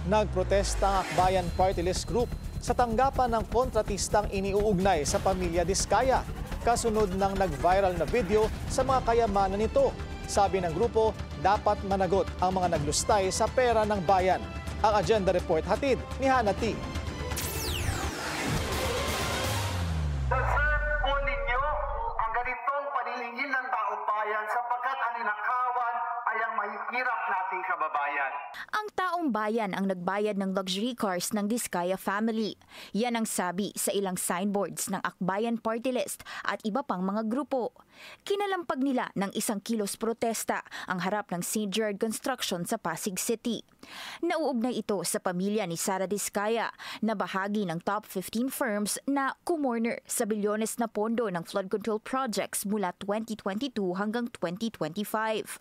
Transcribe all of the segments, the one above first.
Nagprotesta ang Akbayan Party List Group sa tanggapan ng kontratistang iniuugnay sa pamilya Diskaya, kasunod ng nag-viral na video sa mga kayamanan nito. Sabi ng grupo, dapat managot ang mga naglustay sa pera ng bayan. Ang Agenda Report hatid ni Hana T. Deserve po ninyo ang ganitong paniningil ng taong bayan sapagkat ang ninakawan ay ang mahihirap nating kababayan. Ang taong bayan ang nagbayad ng luxury cars ng Diskaya family. Yan ang sabi sa ilang signboards ng Akbayan Party List at iba pang mga grupo. Kinalampag nila ng 1 kilos protesta ang harap ng St. Gerard Construction sa Pasig City. Nauugnay ito sa pamilya ni Sara Diskaya na bahagi ng top 15 firms na kumorner sa bilyones na pondo ng flood control projects mula 2022 hanggang 2025.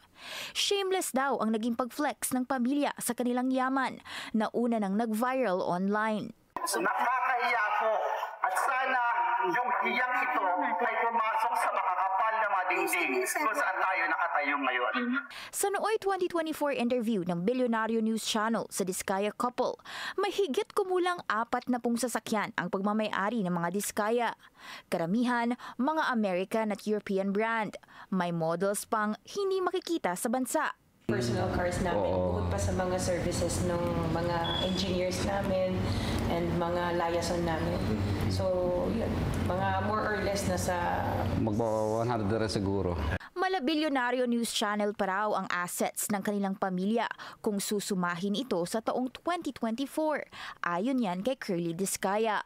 Shameless daw ang naging pag-flex ng pamilya sa kanilang yaman na una nang nag-viral online. Nakakahiya po at sana yung hiyang ito ay pumasok sa makakapal na mga dingding kung saan tayo nakatayo ngayon. Sa nooy 2024 interview ng Bilyonaryo News Channel sa Diskaya couple, may higit kumulang 40 sasakyan ang pagmamay-ari ng mga Diskaya. Karamihan, mga American at European brand. May models pang hindi makikita sa bansa. Personal cars namin, bukod pa sa mga services ng mga engineers namin and mga liaison namin. So, yun, mga more or less nasa magbawa 100 na siguro. Mala Bilyonaryo News Channel pa raw ang assets ng kanilang pamilya kung susumahin ito sa taong 2024. Ayon yan kay Curly Diskaya.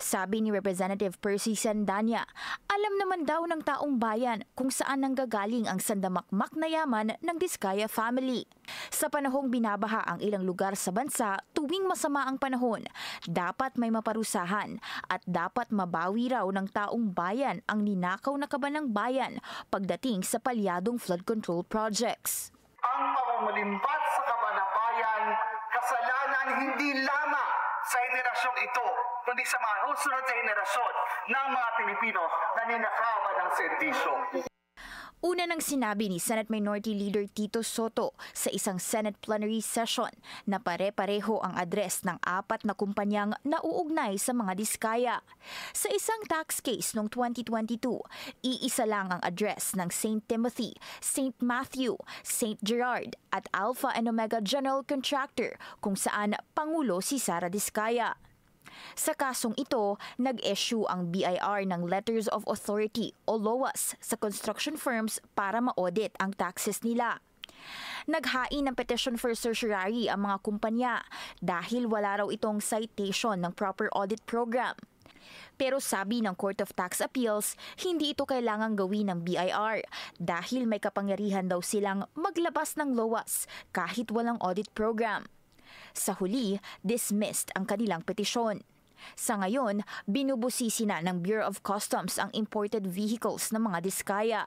Sabi ni Representative Percy Sandanya, alam naman daw ng taong bayan kung saan nanggagaling ang sandamakmak na yaman ng Diskaya family. Sa panahong binabaha ang ilang lugar sa bansa tuwing masama ang panahon, dapat may maparusahan at dapat mabawi raw ng taong bayan ang ninakaw na kaba ng bayan pagdating sa palyadong flood control projects. Ang pamumulimbat sa kaba ng bayan, kasalanan hindi lamang sa henerasyong ito, kundi sa mga susunod na henerasyon ng mga Pilipino na ninakawan ng serbisyo. Una nang sinabi ni Senate Minority Leader Tito Soto sa isang Senate plenary session na pare-pareho ang address ng 4 na kumpanyang nauugnay sa mga Diskaya. Sa isang tax case noong 2022, iisa lang ang address ng St. Timothy, St. Matthew, St. Gerard at Alpha and Omega General Contractor kung saan Pangulo si Sara Diskaya. Sa kasong ito, nag-issue ang BIR ng Letters of Authority o LOAS sa construction firms para ma-audit ang taxes nila. Naghain ng petition for certiorari ang mga kumpanya dahil wala raw itong citation ng proper audit program. Pero sabi ng Court of Tax Appeals, hindi ito kailangang gawin ng BIR dahil may kapangyarihan daw silang maglabas ng LOAS kahit walang audit program. Sa huli, dismissed ang kanilang petisyon. Sa ngayon, binubusisi na ng Bureau of Customs ang imported vehicles ng mga Diskaya.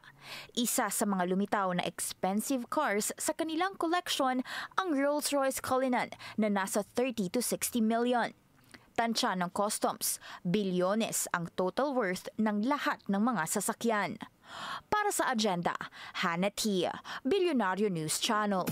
Isa sa mga lumitaw na expensive cars sa kanilang collection ang Rolls-Royce Cullinan na nasa 30 to 60 million. Tansya ng customs, bilyones ang total worth ng lahat ng mga sasakyan. Para sa Agenda, Hana T, Bilyonaryo News Channel.